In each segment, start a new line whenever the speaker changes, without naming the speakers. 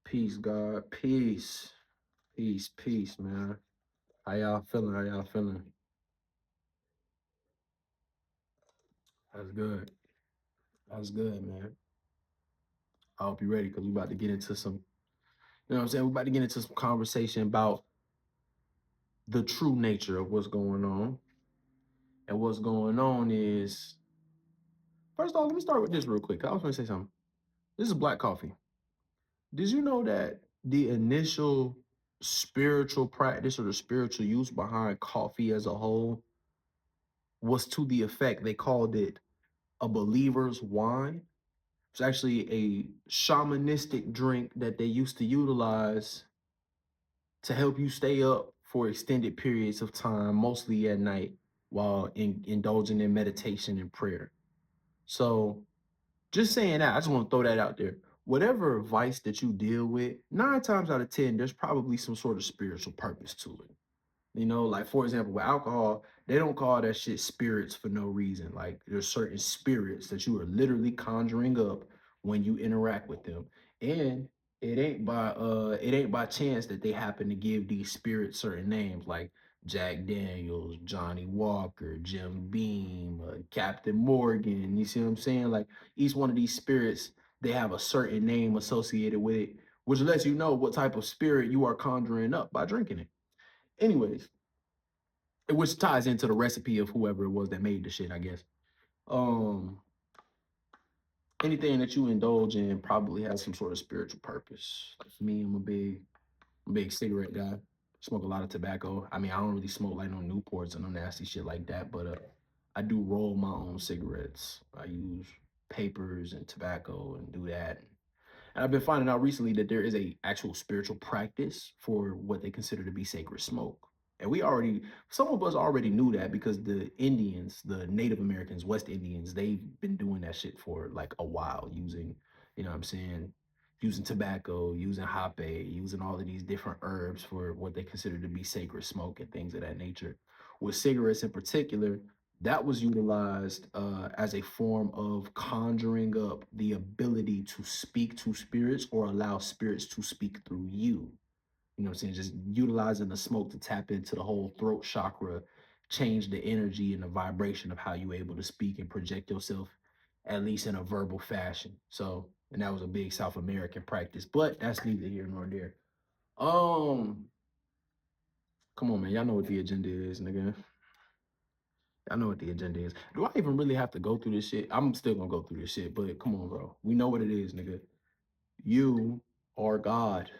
Peace, God. Peace. Peace, man. How y'all feeling? How y'all feeling? That's good. That's good, man. I hope you're ready because we about to get into some, what I'm saying? We're about to get into some conversation about the true nature of what's going on. And what's going on is, first off, let me start with this real quick. I was going to say something. This is black coffee. Did you know that the initial spiritual practice or the spiritual use behind coffee as a whole was to the effect they called it a believer's wine? It's actually a shamanistic drink that they used to utilize to help you stay up for extended periods of time, mostly at night, while indulging in meditation and prayer. So, just saying that, I just want to throw that out there. Whatever vice that you deal with, 9 times out of 10, there's probably some sort of spiritual purpose to it. Like for example, with alcohol, they don't call that shit spirits for no reason. Like there's certain spirits that you are literally conjuring up when you interact with them. And it ain't by chance that they happen to give these spirits certain names like Jack Daniels, Johnny Walker, Jim Beam, Captain Morgan. You see what I'm saying? Like each one of these spirits, they have a certain name associated with it, which lets you know what type of spirit you are conjuring up by drinking it. Anyways, which ties into the recipe of whoever it was that made the shit, I guess. Um, Anything that you indulge in probably has some sort of spiritual purpose. Like for me, I'm a big cigarette guy. Smoke a lot of tobacco. I mean, I don't really smoke like no Newports and no nasty shit like that, but I do roll my own cigarettes. I use papers and tobacco and do that. And I've been finding out recently that there is a actual spiritual practice for what they consider to be sacred smoke. And some of us already knew that because the Indians, the Native Americans, West Indians, they've been doing that shit for like a while, using, what I'm saying, using tobacco, using hape, using all of these different herbs for what they consider to be sacred smoke and things of that nature. With cigarettes in particular, that was utilized as a form of conjuring up the ability to speak to spirits or allow spirits to speak through you. You know what I'm saying? Just utilizing the smoke to tap into the whole throat chakra, change the energy and the vibration of how you're able to speak and project yourself, at least in a verbal fashion. So, and that was a big South American practice, but that's neither here nor there. Um, Come on, man. Y'all know what the agenda is, nigga. I know what the agenda is. Do I even really have to go through this shit? I'm still gonna go through this shit, but come on, bro. We know what it is, nigga. You are God.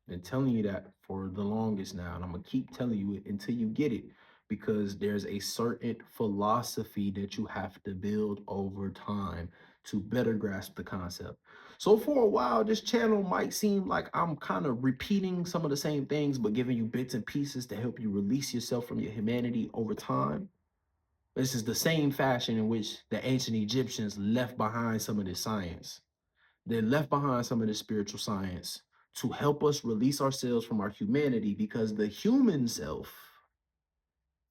Been telling you that for the longest now, and I'm gonna keep telling you it until you get it, because there's a certain philosophy that you have to build over time to better grasp the concept. So for a while, this channel might seem like I'm kind of repeating some of the same things, but giving you bits and pieces to help you release yourself from your humanity over time. This is the same fashion in which the ancient Egyptians left behind some of this science. They left behind some of this spiritual science to help us release ourselves from our humanity because the human self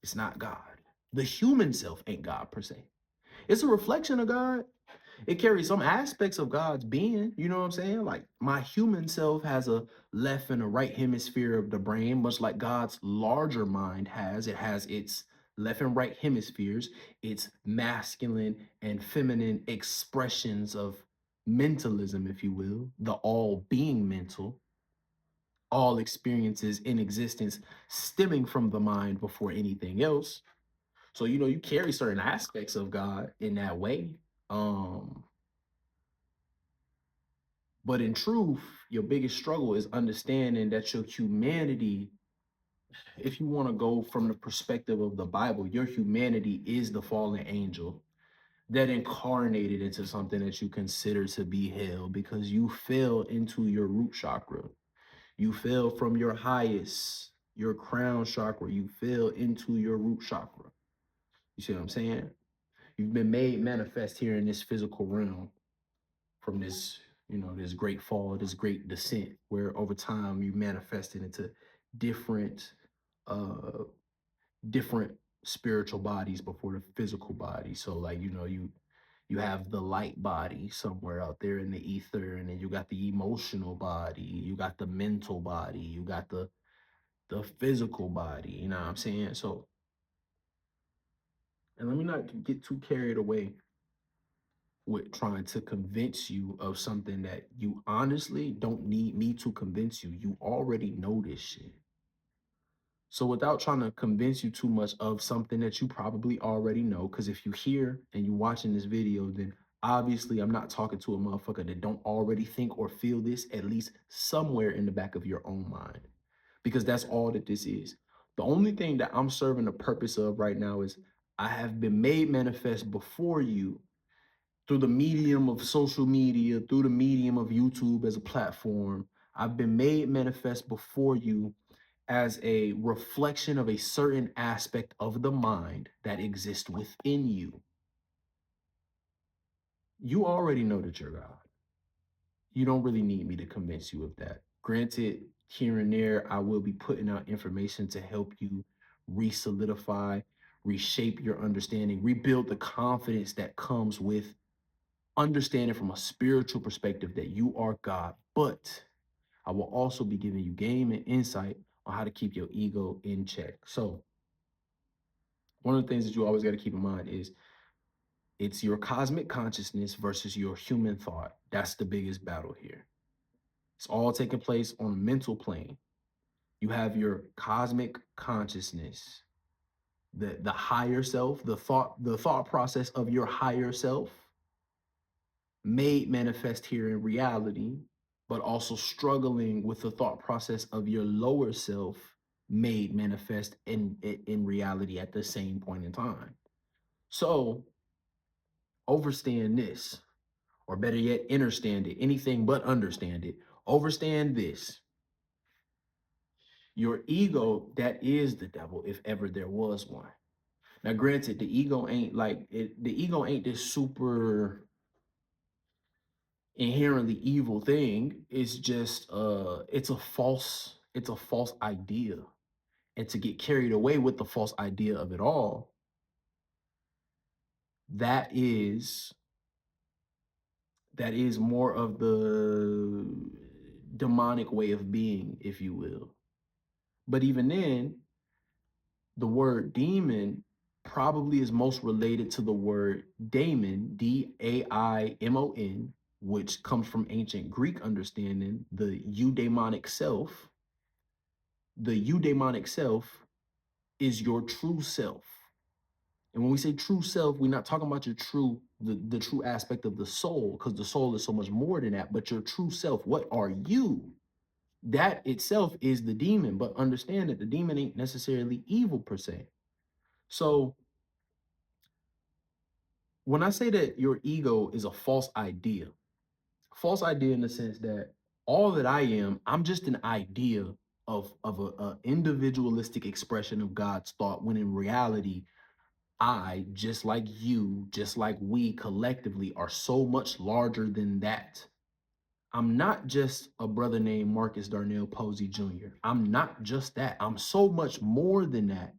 is not God. The human self ain't God per se. It's a reflection of God. It carries some aspects of God's being. You know what I'm saying? Like my human self has a left and a right hemisphere of the brain, much like God's larger mind has. It has its left and right hemispheres, its masculine and feminine expressions of mentalism, if you will, the all being mental, all experiences in existence stemming from the mind before anything else. So, you carry certain aspects of God in that way. Um, But in truth, your biggest struggle is understanding that your humanity, if you want to go from the perspective of the Bible, your humanity is the fallen angel that incarnated into something that you consider to be hell because you fell into your root chakra. You fell from your highest, your crown chakra. You fell into your root chakra. You see what I'm saying? You've been made manifest here in this physical realm from this great fall, this great descent, where over time you manifested into different uh different spiritual bodies before the physical body. So like, you You have the light body somewhere out there in the ether, and then you got the emotional body, you got the mental body, you got the physical body, you know what I'm saying? So, and let me not get too carried away with trying to convince you of something that you honestly don't need me to convince you. You already know this shit. So without trying to convince you too much of something that you probably already know, because if you hear and you watching this video, then obviously I'm not talking to a motherfucker that don't already think or feel this at least somewhere in the back of your own mind, because that's all that this is. The only thing that I'm serving the purpose of right now is I have been made manifest before you through the medium of social media, through the medium of YouTube as a platform. I've been made manifest before you as a reflection of a certain aspect of the mind that exists within you. You already know that you're God. You don't really need me to convince you of that. Granted, here and there, I will be putting out information to help you re-solidify, reshape your understanding, rebuild the confidence that comes with understanding from a spiritual perspective that you are God. But I will also be giving you game and insight on how to keep your ego in check. So, one of the things that you always got to keep in mind is it's your cosmic consciousness versus your human thought. That's the biggest battle here. It's all taking place on a mental plane. You have your cosmic consciousness, the higher self, the thought process of your higher self made manifest here in reality, but also struggling with the thought process of your lower self made manifest in reality at the same point in time. So overstand this, or better yet, understand it. Anything but understand it. Overstand this. Your ego, that is the devil, if ever there was one. Now, granted, the ego ain't like it, the ego ain't this super inherently evil thing. It's just it's a false idea. And to get carried away with the false idea of it all, that is that is more of the demonic way of being, if you will. But even then, the word demon probably is most related to the word daemon, Daimon, which comes from ancient Greek understanding, the eudaimonic self. The eudaimonic self is your true self. And when we say true self, we're not talking about your the true aspect of the soul, because the soul is so much more than that, but your true self. What are you? That itself is the demon, but understand that the demon ain't necessarily evil per se. So when I say that your ego is a false idea in the sense that all that I am, I'm just an idea of a individualistic expression of God's thought, when in reality, I, just like you, just like we collectively, are so much larger than that. I'm not just a brother named Marcus Darnell Posey Jr. I'm not just that. I'm so much more than that.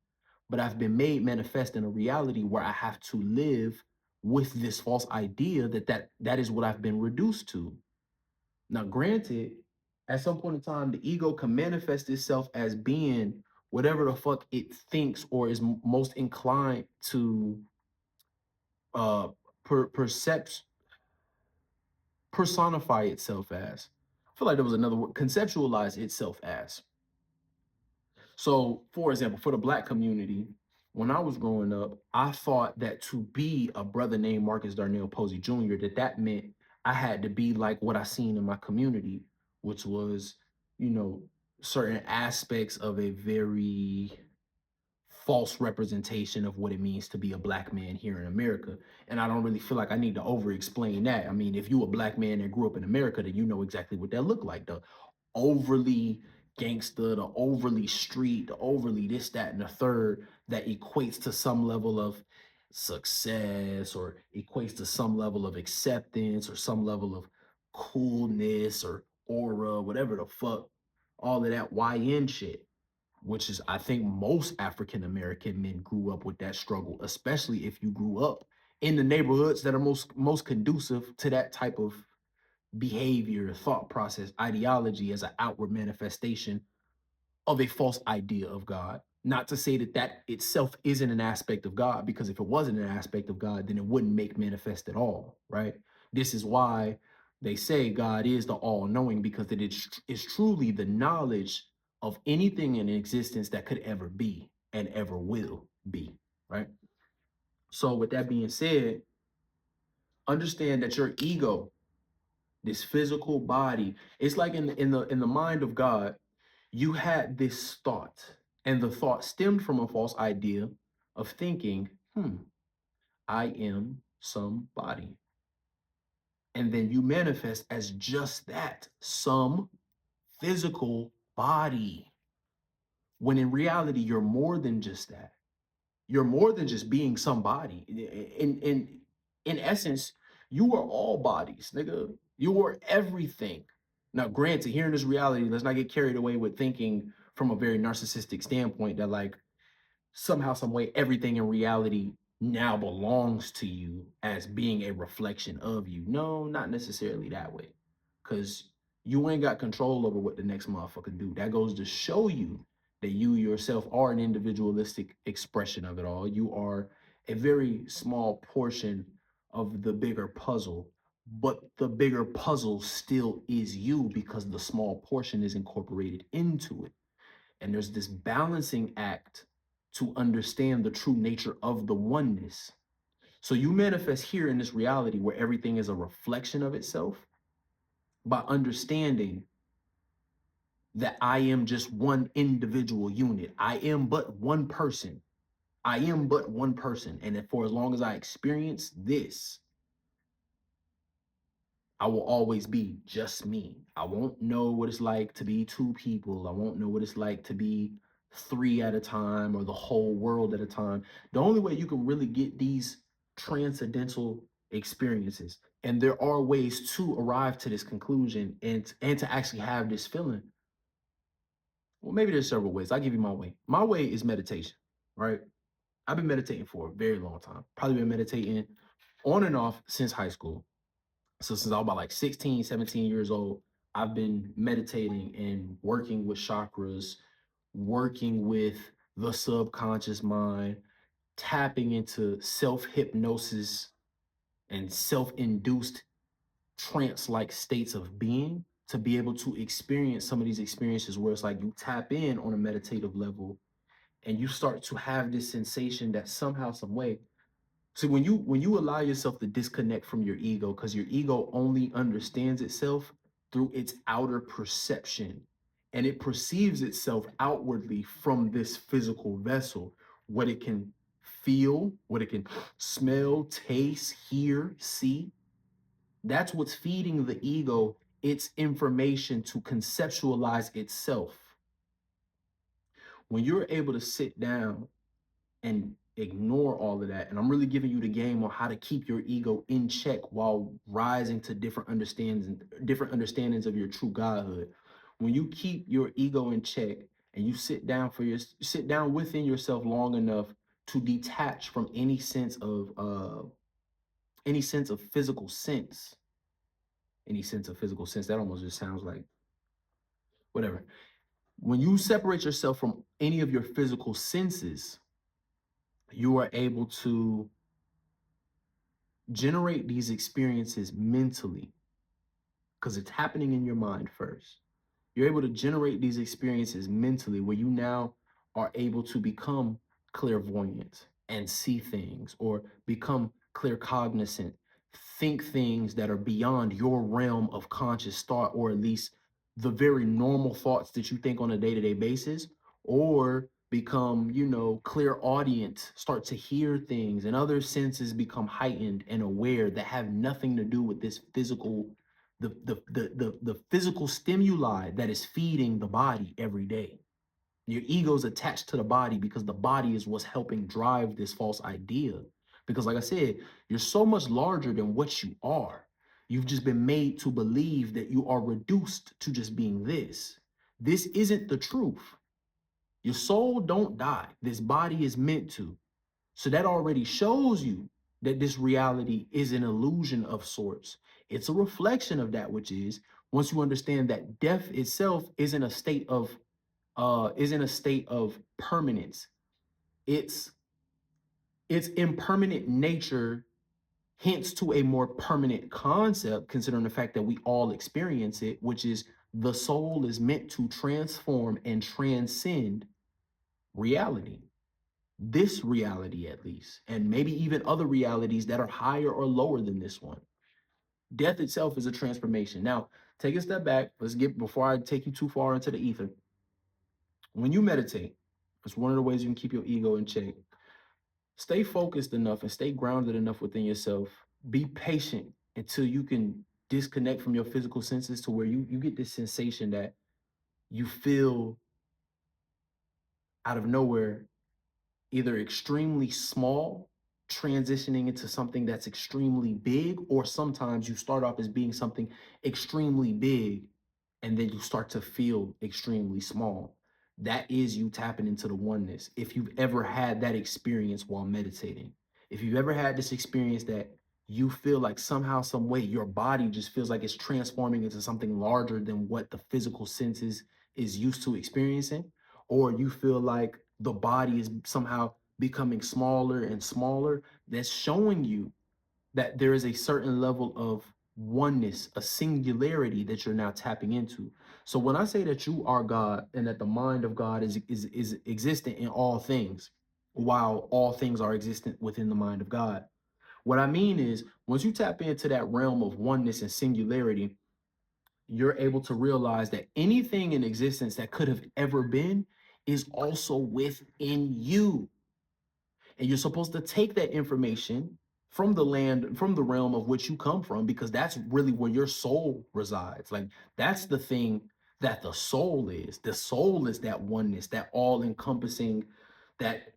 But I've been made manifest in a reality where I have to live with this false idea that is what I've been reduced to. Now, granted, at some point in time, the ego can manifest itself as being whatever the fuck it thinks or is most inclined to uh percept personify itself as. I feel like there was another word, conceptualize itself as. So, for example, for the Black community, when I was growing up, I thought that to be a brother named Marcus Darnell Posey Jr., that meant I had to be like what I seen in my community, which was, you know, certain aspects of a very false representation of what it means to be a Black man here in America. And I don't really feel like I need to over explain that. I mean, if you a Black man that grew up in America, then you know exactly what that looked like. The overly gangster, the overly street, the overly this, that, and the third, that equates to some level of success, or equates to some level of acceptance, or some level of coolness or aura, whatever the fuck, all of that YN shit, which is, I think most African American men grew up with that struggle, especially if you grew up in the neighborhoods that are most conducive to that type of behavior, thought process, ideology as an outward manifestation of a false idea of God. Not to say that that itself isn't an aspect of God, because if it wasn't an aspect of God, then it wouldn't make manifest at all, right? This is why they say God is the all-knowing, because it is truly the knowledge of anything in existence that could ever be and ever will be, right? So with that being said, understand that your ego, this physical body, it's like in the mind of God, you had this thought, and the thought stemmed from a false idea of thinking, I am somebody. And then you manifest as just that, some physical body. When in reality, you're more than just that. You're more than just being somebody. In essence, you are all bodies, nigga. You are everything. Now, granted, here in this reality, let's not get carried away with thinking from a very narcissistic standpoint that like somehow, some way, everything in reality now belongs to you as being a reflection of you. No, not necessarily that way. Because you ain't got control over what the next motherfucker do. That goes to show you that you yourself are an individualistic expression of it all. You are a very small portion of the bigger puzzle, but the bigger puzzle still is you because the small portion is incorporated into it. And there's this balancing act to understand the true nature of the oneness. So you manifest here in this reality where everything is a reflection of itself by understanding that I am just one individual unit. I am but one person. I am but one person. And for as long as I experience this, I will always be just me. I won't know what it's like to be two people. I won't know what it's like to be three at a time or the whole world at a time. The only way you can really get these transcendental experiences, and there are ways to arrive to this conclusion and to actually have this feeling. Well, maybe there's several ways. I'll give you my way. My way is meditation, right? I've been meditating for a very long time. Probably been meditating on and off since high school. So since I was about like 16, 17 years old, I've been meditating and working with chakras, working with the subconscious mind, tapping into self-hypnosis and self-induced trance-like states of being to be able to experience some of these experiences where it's like you tap in on a meditative level and you start to have this sensation that somehow, some way. See, when you allow yourself to disconnect from your ego, because your ego only understands itself through its outer perception, and it perceives itself outwardly from this physical vessel, what it can feel, what it can smell, taste, hear, see. That's what's feeding the ego its information to conceptualize itself. When you're able to sit down and ignore all of that. And I'm really giving you the game on how to keep your ego in check while rising to different understandings of your true godhood. When you keep your ego in check and you sit down within yourself long enough to detach from any sense of physical sense, that almost just sounds like whatever. When you separate yourself from any of your physical senses, you are able to generate these experiences mentally because it's happening in your mind first. You're able to generate these experiences mentally where you now are able to become clairvoyant and see things or become claircognizant, think things that are beyond your realm of conscious thought, or at least the very normal thoughts that you think on a day-to-day basis, or become, clairaudient, start to hear things and other senses become heightened and aware that have nothing to do with this physical the physical stimuli that is feeding the body every day. Your ego's attached to the body because the body is what's helping drive this false idea. Because like I said, you're so much larger than what you are. You've just been made to believe that you are reduced to just being this. This isn't the truth. Your soul don't die. This body is meant to. So that already shows you that this reality is an illusion of sorts. It's a reflection of that which is. Once you understand that death itself isn't a state of permanence. It's its impermanent nature hints to a more permanent concept, considering the fact that we all experience it, which is the soul is meant to transform and transcend reality, this reality at least, and maybe even other realities that are higher or lower than this one. Death itself is a transformation. Now, take a step back. Let's get, before I take you too far into the ether. When you meditate, it's one of the ways you can keep your ego in check. Stay focused enough and stay grounded enough within yourself. Be patient until you can disconnect from your physical senses to where you get this sensation that you feel out of nowhere, either extremely small, transitioning into something that's extremely big, or sometimes you start off as being something extremely big and then you start to feel extremely small. That is you tapping into the oneness. If you've ever had that experience while meditating, if you've ever had this experience that you feel like somehow, some way, your body just feels like it's transforming into something larger than what the physical senses is used to experiencing, or you feel like the body is somehow becoming smaller and smaller, that's showing you that there is a certain level of oneness, a singularity that you're now tapping into. So when I say that you are God and that the mind of God is existent in all things, while all things are existent within the mind of God, what I mean is once you tap into that realm of oneness and singularity, you're able to realize that anything in existence that could have ever been is also within you. And you're supposed to take that information from the land, from the realm of which you come from, because that's really where your soul resides. Like that's the thing that the soul is. The soul is that oneness, that all encompassing, that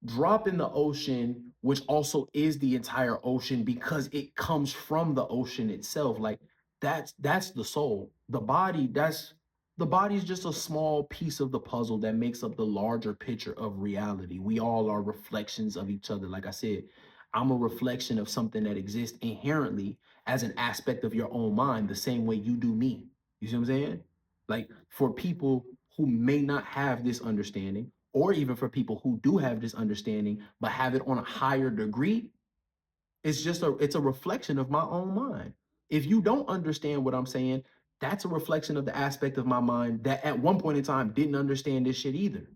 drop in the ocean, which also is the entire ocean because it comes from the ocean itself. Like that's the soul. The body is just a small piece of the puzzle that makes up the larger picture of reality. We all are reflections of each other. Like I said, I'm a reflection of something that exists inherently as an aspect of your own mind, the same way you do me. You see what I'm saying? Like for people who may not have this understanding, or even for people who do have this understanding but have it on a higher degree, it's a reflection of my own mind. If you don't understand what I'm saying, that's a reflection of the aspect of my mind that at one point in time didn't understand this shit either.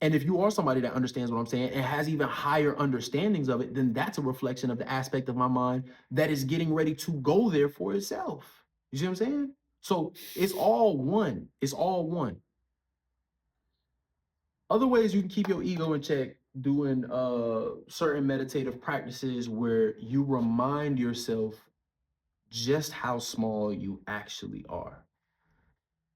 And if you are somebody that understands what I'm saying and has even higher understandings of it, then that's a reflection of the aspect of my mind that is getting ready to go there for itself. You see what I'm saying? So it's all one. It's all one. Other ways you can keep your ego in check, doing certain meditative practices where you remind yourself just how small you actually are.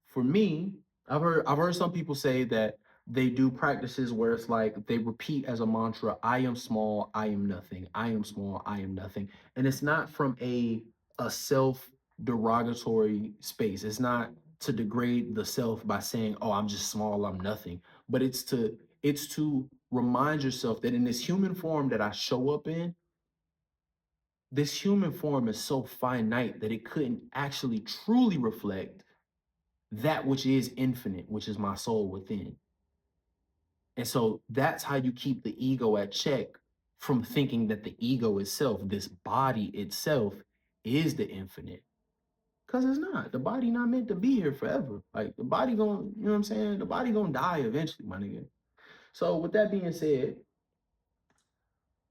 For me, I've heard some people say that they do practices where it's like they repeat as a mantra, I am small, I am nothing. I am small, I am nothing. And it's not from a self derogatory space. It's not to degrade the self by saying, "Oh, I'm just small, I'm nothing." But it's to remind yourself that in this human form that I show up in, this human form is so finite that it couldn't actually truly reflect that which is infinite, which is my soul within. And so that's how you keep the ego at check from thinking that the ego itself, this body itself, is the infinite. Because it's not. The body not meant to be here forever. Like the body going, you know what I'm saying? The body gonna die eventually, my nigga. So with that being said,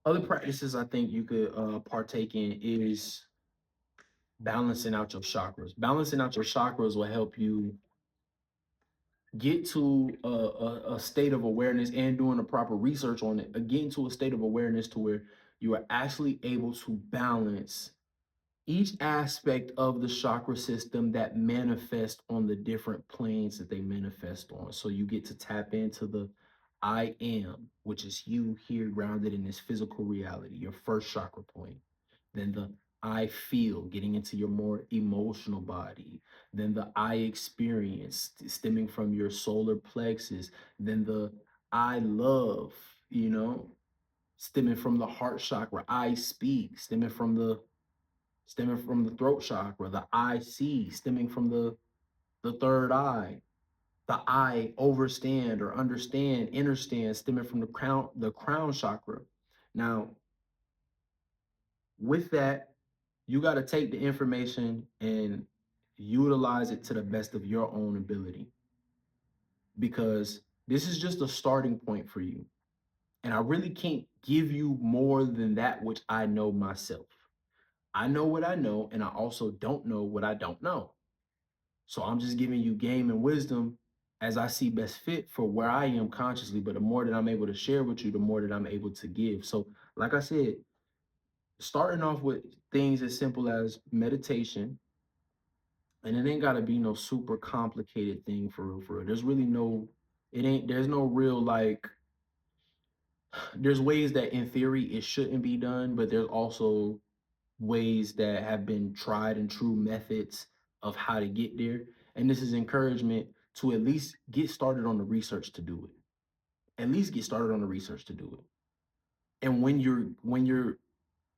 other practices I think you could partake in is balancing out your chakras. Balancing out your chakras will help you get to a state of awareness and doing the proper research on it, get into a state of awareness to where you are actually able to balance each aspect of the chakra system that manifest on the different planes that they manifest on. So you get to tap into the I am, which is you here grounded in this physical reality, your first chakra point. Then the I feel, getting into your more emotional body. Then the I experience, stemming from your solar plexus. Then the I love, you know, stemming from the heart chakra, I speak, stemming from the throat chakra, the I see, stemming from the third eye, the I overstand or understand, understand, stemming from the crown chakra. Now, with that, you got to take the information and utilize it to the best of your own ability, because this is just a starting point for you. And I really can't give you more than that which I know myself. I know what I know, and I also don't know what I don't know. So I'm just giving you game and wisdom as I see best fit for where I am consciously. But the more that I'm able to share with you, the more that I'm able to give. So, like I said, starting off with things as simple as meditation, and it ain't gotta be no super complicated thing for real, for real. There's really no, there's no real like, there's ways that in theory it shouldn't be done, but there's also ways that have been tried and true methods of how to get there. And this is encouragement to at least get started on the research to do it. At least get started on the research to do it. And when you're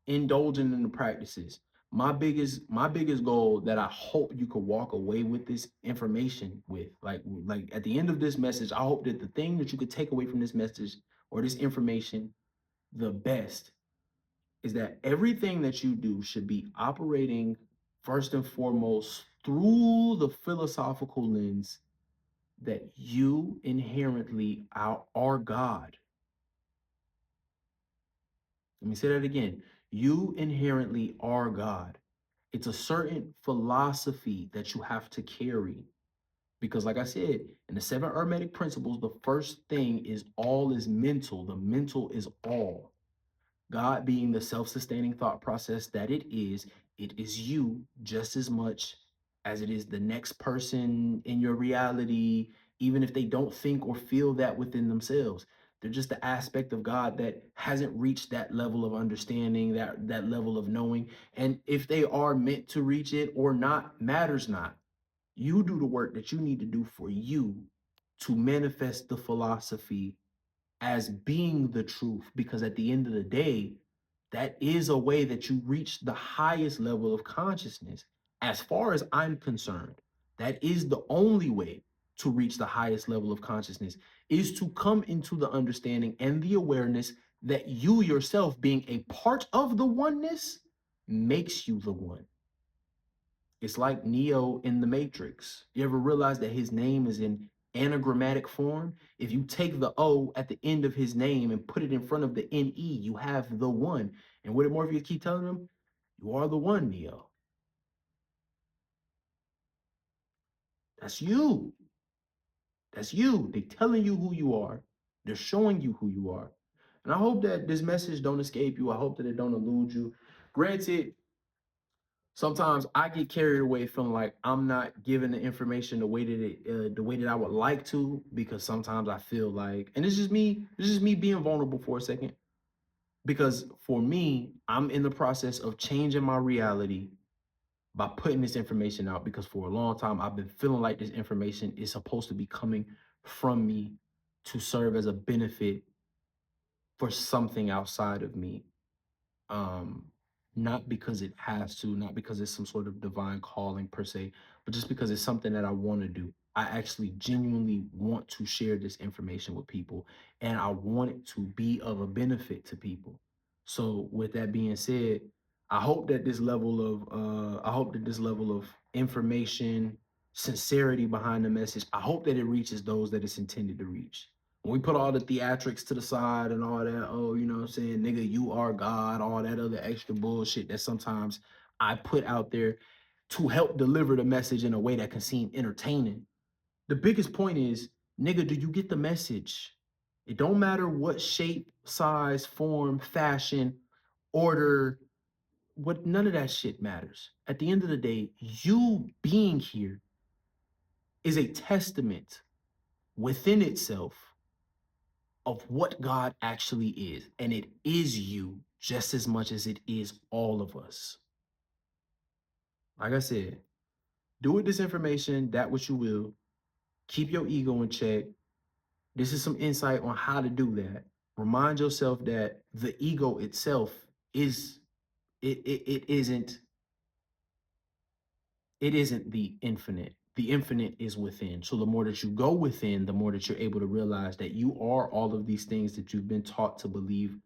indulging in the practices, my biggest goal that I hope you could walk away with this information with, like at the end of this message, I hope that the thing that you could take away from this message or this information the best is that everything that you do should be operating first and foremost through the philosophical lens that you inherently are God. Let me say that again. You inherently are God. It's a certain philosophy that you have to carry. Because, like I said, in the seven Hermetic principles, the first thing is all is mental. The mental is all. God being the self sustaining thought process that it is you just as much as it is the next person in your reality, even if they don't think or feel that within themselves. They're just the aspect of God that hasn't reached that level of understanding, that level of knowing. And if they are meant to reach it or not, matters not. You do the work that you need to do for you to manifest the philosophy as being the truth, because at the end of the day, that is a way that you reach the highest level of consciousness. As far as I'm concerned, that is the only way to reach the highest level of consciousness, is to come into the understanding and the awareness that you yourself, being a part of the oneness, makes you the one. It's like Neo in the Matrix. You ever realize that his name is in anagrammatic form? If you take the O at the end of his name and put it in front of the NE, you have the one. And what did Morpheus keep telling him? You are the one, Neo. That's you. That's you. They're telling you who you are. They're showing you who you are. And I hope that this message don't escape you. I hope that it don't elude you. Granted, sometimes I get carried away feeling like I'm not giving the information the way that I would like to, because sometimes I feel like, and it's just me being vulnerable for a second, because for me, I'm in the process of changing my reality by putting this information out, because for a long time I've been feeling like this information is supposed to be coming from me to serve as a benefit for something outside of me, um not because it has to, not because it's some sort of divine calling per se, but just because it's something that I want to do. I actually genuinely want to share this information with people, and I want it to be of a benefit to people. So with that being said, I hope that this level of information, sincerity behind the message, I hope that it reaches those that it's intended to reach. When we put all the theatrics to the side and all that, oh, you know what I'm saying, nigga, you are God, all that other extra bullshit that sometimes I put out there to help deliver the message in a way that can seem entertaining. The biggest point is, nigga, do you get the message? It don't matter what shape, size, form, fashion, order, what, none of that shit matters. At the end of the day, you being here is a testament within itself of what God actually is. And it is you just as much as it is all of us. Like I said, do with this information that which you will. Keep your ego in check. This is some insight on how to do that. Remind yourself that the ego itself is it isn't the infinite. The infinite is within. So the more that you go within, the more that you're able to realize that you are all of these things that you've been taught to believe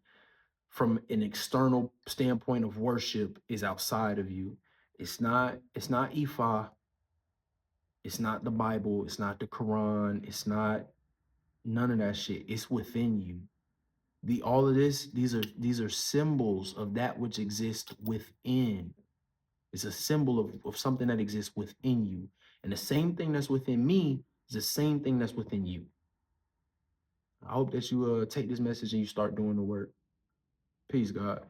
from an external standpoint of worship is outside of you. It's not Ifa, it's not the Bible, it's not the Quran, it's not none of that shit. It's within you. The all of this, these are symbols of that which exists within. It's a symbol of something that exists within you. And the same thing that's within me is the same thing that's within you. I hope that you take this message and you start doing the work. Peace, God.